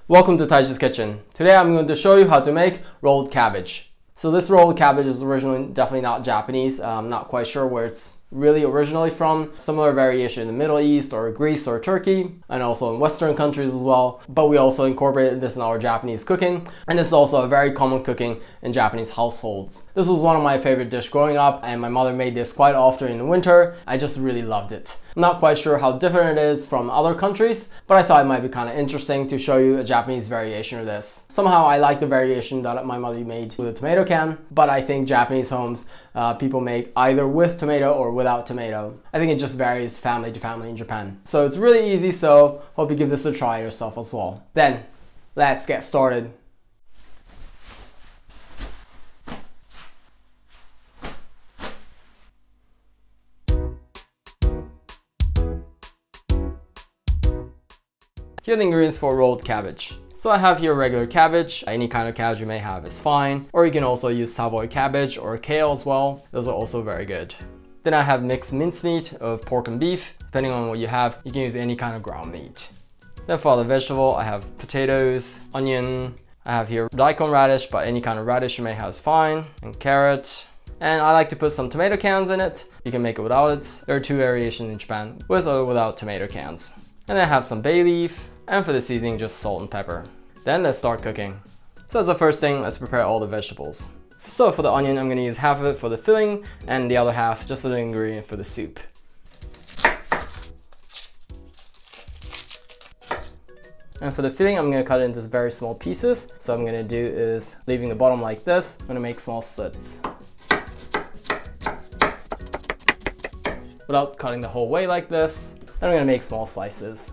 Welcome to Taishi's Kitchen. Today I'm going to show you how to make rolled cabbage. So this rolled cabbage is originally definitely not Japanese. I'm not quite sure where it's really originally from. Similar variation in the Middle East or Greece or Turkey, and also in Western countries as well. But we also incorporated this in our Japanese cooking, and this is also a very common cooking in Japanese households. This was one of my favorite dishes growing up, and my mother made this quite often in the winter. I just really loved it. I'm not quite sure how different it is from other countries, but I thought it might be kind of interesting to show you a Japanese variation of this. Somehow I like the variation that my mother made with a tomato can, but I think Japanese homes people make either with tomato or without tomato. I think it just varies family to family in Japan. So it's really easy, so hope you give this a try yourself as well. Then, let's get started. Here are the ingredients for rolled cabbage. So I have here regular cabbage. Any kind of cabbage you may have is fine. Or you can also use Savoy cabbage or kale as well. Those are also very good. Then I have mixed mincemeat of pork and beef. Depending on what you have, you can use any kind of ground meat. Then for the vegetable, I have potatoes, onion. I have here daikon radish, but any kind of radish you may have is fine. And carrot. And I like to put some tomato cans in it. You can make it without it. There are two variations in Japan, with or without tomato cans. And then I have some bay leaf. And for the seasoning, just salt and pepper. Then let's start cooking. So as the first thing, let's prepare all the vegetables. So for the onion, I'm gonna use half of it for the filling and the other half just as an ingredient for the soup. And for the filling, I'm gonna cut it into very small pieces. So what I'm gonna do is, leaving the bottom like this, I'm gonna make small slits. Without cutting the whole way like this, then I'm gonna make small slices.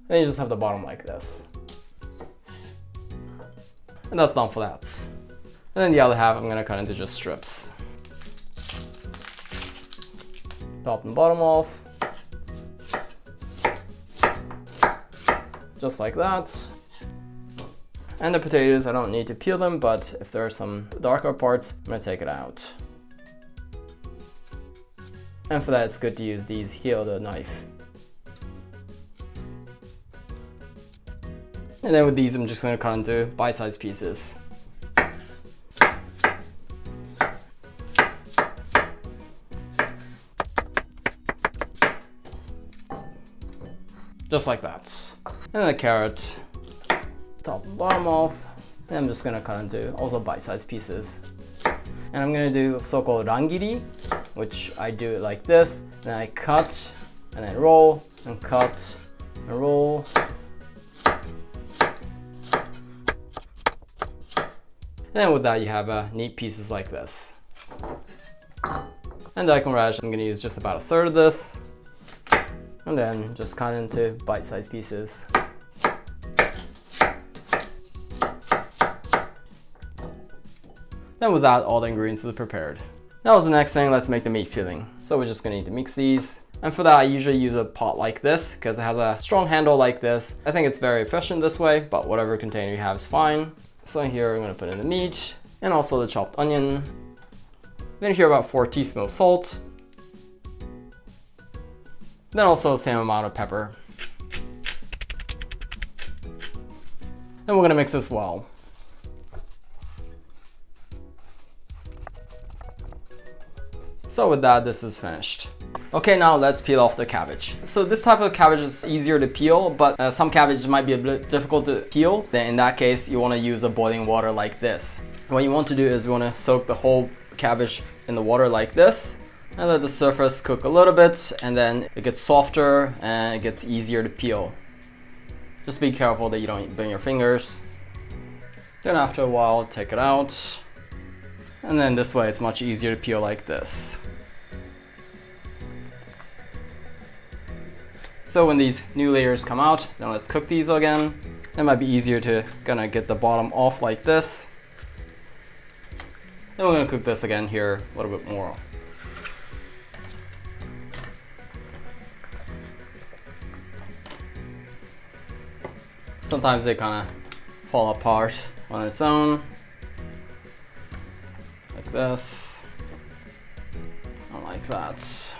Then you just have the bottom like this. And that's done for that. And then the other half I'm gonna cut into just strips. Top and bottom off. Just like that. And the potatoes, I don't need to peel them, but if there are some darker parts, I'm gonna take it out. And for that, it's good to use these here or the knife. And then with these, I'm just gonna cut into bite-sized pieces. Just like that. And then the carrot, top and bottom off. And I'm just gonna cut into also bite-sized pieces. And I'm gonna do so-called rangiri, which I do it like this. Then I cut, and then roll, and cut, and roll. And then with that, you have neat pieces like this. And daikon radish, I'm gonna use just about a third of this. And then just cut into bite-sized pieces. Then with that, all the ingredients are prepared. That was the next thing, let's make the meat filling. So we're just gonna need to mix these. And for that, I usually use a pot like this because it has a strong handle like this. I think it's very efficient this way, but whatever container you have is fine. So here I'm gonna put in the meat and also the chopped onion. Then here about 4 teaspoons salt. Then also the same amount of pepper. Then we're gonna mix this well. So with that, this is finished. Okay, now let's peel off the cabbage. So this type of cabbage is easier to peel, but some cabbage might be a bit difficult to peel. Then in that case, you want to use a boiling water like this. What you want to do is you want to soak the whole cabbage in the water like this and let the surface cook a little bit, and then it gets softer and it gets easier to peel. Just be careful that you don't burn your fingers. Then after a while, take it out. And then this way, it's much easier to peel like this. So when these new layers come out, then let's cook these again. It might be easier to gonna get the bottom off like this. Then we're gonna cook this again here a little bit more. Sometimes they kind of fall apart on its own, like this, and like like that.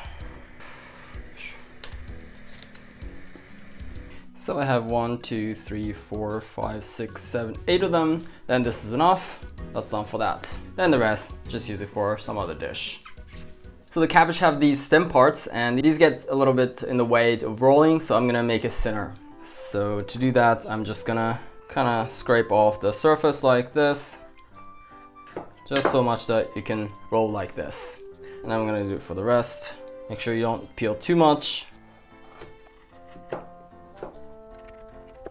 So I have 1, 2, 3, 4, 5, 6, 7, 8 of them. Then this is enough. That's done for that. Then the rest, just use it for some other dish. So the cabbage have these stem parts and these get a little bit in the way of rolling, so I'm gonna make it thinner. So to do that, I'm just gonna kind of scrape off the surface like this. Just so much that you can roll like this. And I'm gonna do it for the rest. Make sure you don't peel too much.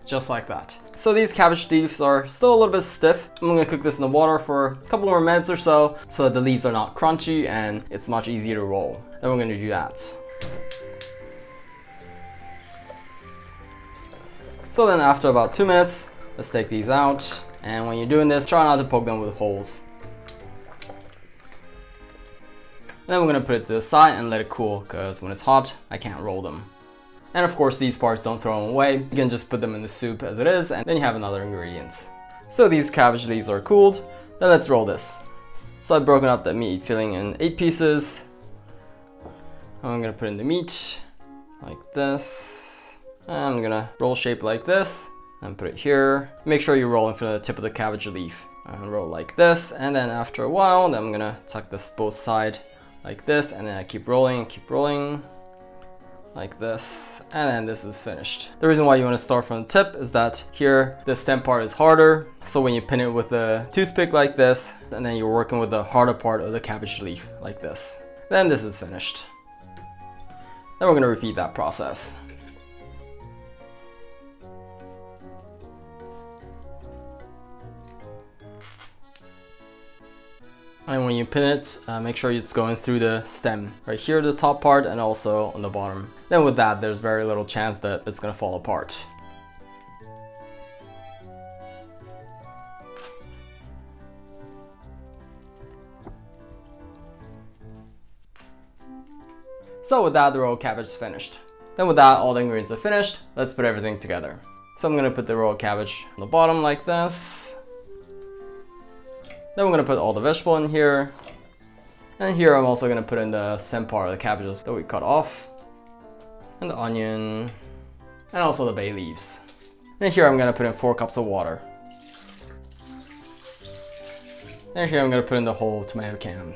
Just like that. So these cabbage leaves are still a little bit stiff. I'm gonna cook this in the water for a couple more minutes or so that the leaves are not crunchy and it's much easier to roll. Then we're gonna do that. So then after about 2 minutes, let's take these out. And when you're doing this, try not to poke them with holes. And then we're gonna put it to the side and let it cool, because when it's hot, I can't roll them. And of course, these parts, don't throw them away. You can just put them in the soup as it is, and then you have another ingredients. So these cabbage leaves are cooled. Then let's roll this. So I've broken up the meat filling in 8 pieces. I'm gonna put in the meat like this. And I'm gonna roll shape like this and put it here. Make sure you're rolling from the tip of the cabbage leaf. And roll like this, and then after a while, then I'm gonna tuck this both sides like this, and then I keep rolling like this, and then this is finished. The reason why you want to start from the tip is that here the stem part is harder, so when you pin it with a toothpick like this, and then you're working with the harder part of the cabbage leaf like this, then this is finished. Then we're going to repeat that process. And when you pin it, make sure it's going through the stem. Right here, the top part, and also on the bottom. Then with that, there's very little chance that it's gonna fall apart. So with that, the rolled cabbage is finished. Then with that, all the ingredients are finished. Let's put everything together. So I'm gonna put the rolled cabbage on the bottom like this. Then we're gonna put all the vegetable in here. And here I'm also gonna put in the stem part of the cabbages that we cut off. And the onion. And also the bay leaves. And here I'm gonna put in 4 cups of water. And here I'm gonna put in the whole tomato can.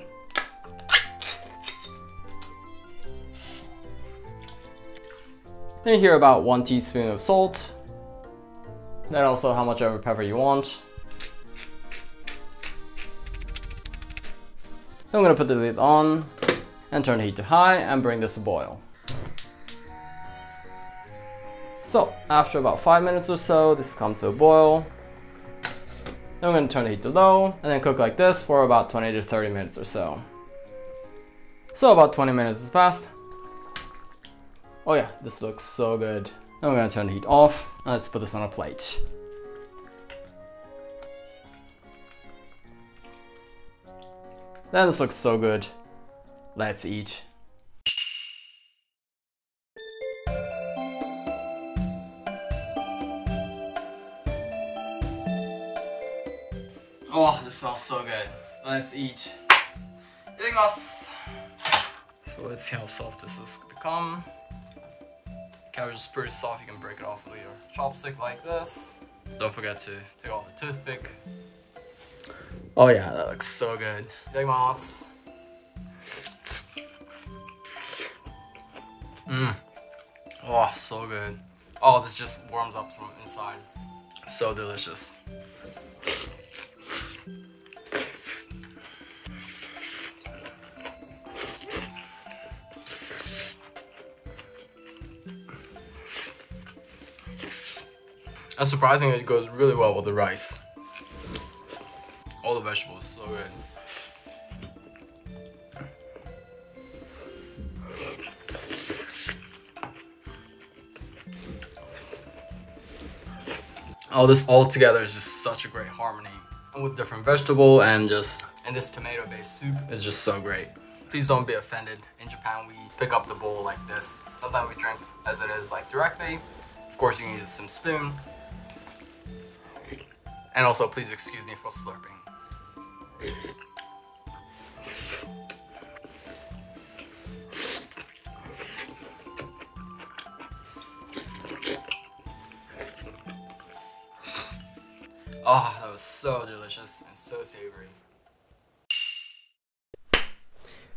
And here about 1 teaspoon of salt. Then also how much ever pepper you want. Then I'm gonna put the lid on and turn the heat to high and bring this to boil. So after about 5 minutes or so, this comes to a boil. Then I'm gonna turn the heat to low and then cook like this for about 20 to 30 minutes or so. So about 20 minutes has passed. Oh yeah, this looks so good. Then we're gonna turn the heat off and let's put this on a plate. Then this looks so good. Let's eat. Oh, this smells so good. Let's eat. Itadakimasu. So let's see how soft this has become. Cabbage is pretty soft. You can break it off with your chopstick like this. Don't forget to take off the toothpick. Oh yeah, that looks so good. Itadakimasu. Oh, so good. Oh, this just warms up from inside. So delicious. And surprisingly, it goes really well with the rice. All the vegetables, so good. Oh, this all together is just such a great harmony. And with different vegetable and this tomato-based soup is just so great. Please don't be offended. In Japan, we pick up the bowl like this. Sometimes we drink as it is, like directly. Of course, you can use some spoon. And also, please excuse me for slurping. Oh, that was so delicious and so savory.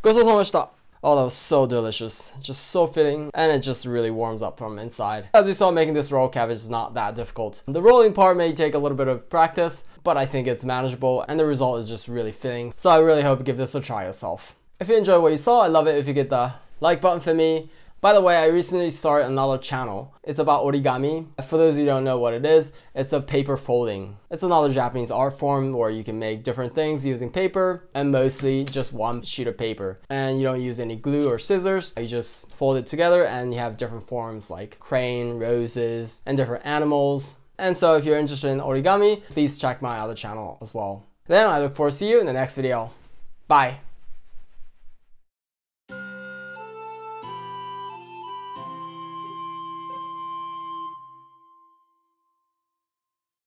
ごちそうさまでした。Oh, that was so delicious. Just so filling, and it just really warms up from inside. As you saw, making this rolled cabbage is not that difficult. The rolling part may take a little bit of practice, but I think it's manageable, and the result is just really filling. So I really hope you give this a try yourself. If you enjoyed what you saw, I'd love it if you hit the like button for me. By the way, I recently started another channel. It's about origami. For those of you who don't know what it is, it's a paper folding. It's another Japanese art form where you can make different things using paper and mostly just one sheet of paper. And you don't use any glue or scissors. You just fold it together and you have different forms like crane, roses, and different animals. And so if you're interested in origami, please check my other channel as well. Then I look forward to seeing you in the next video. Bye.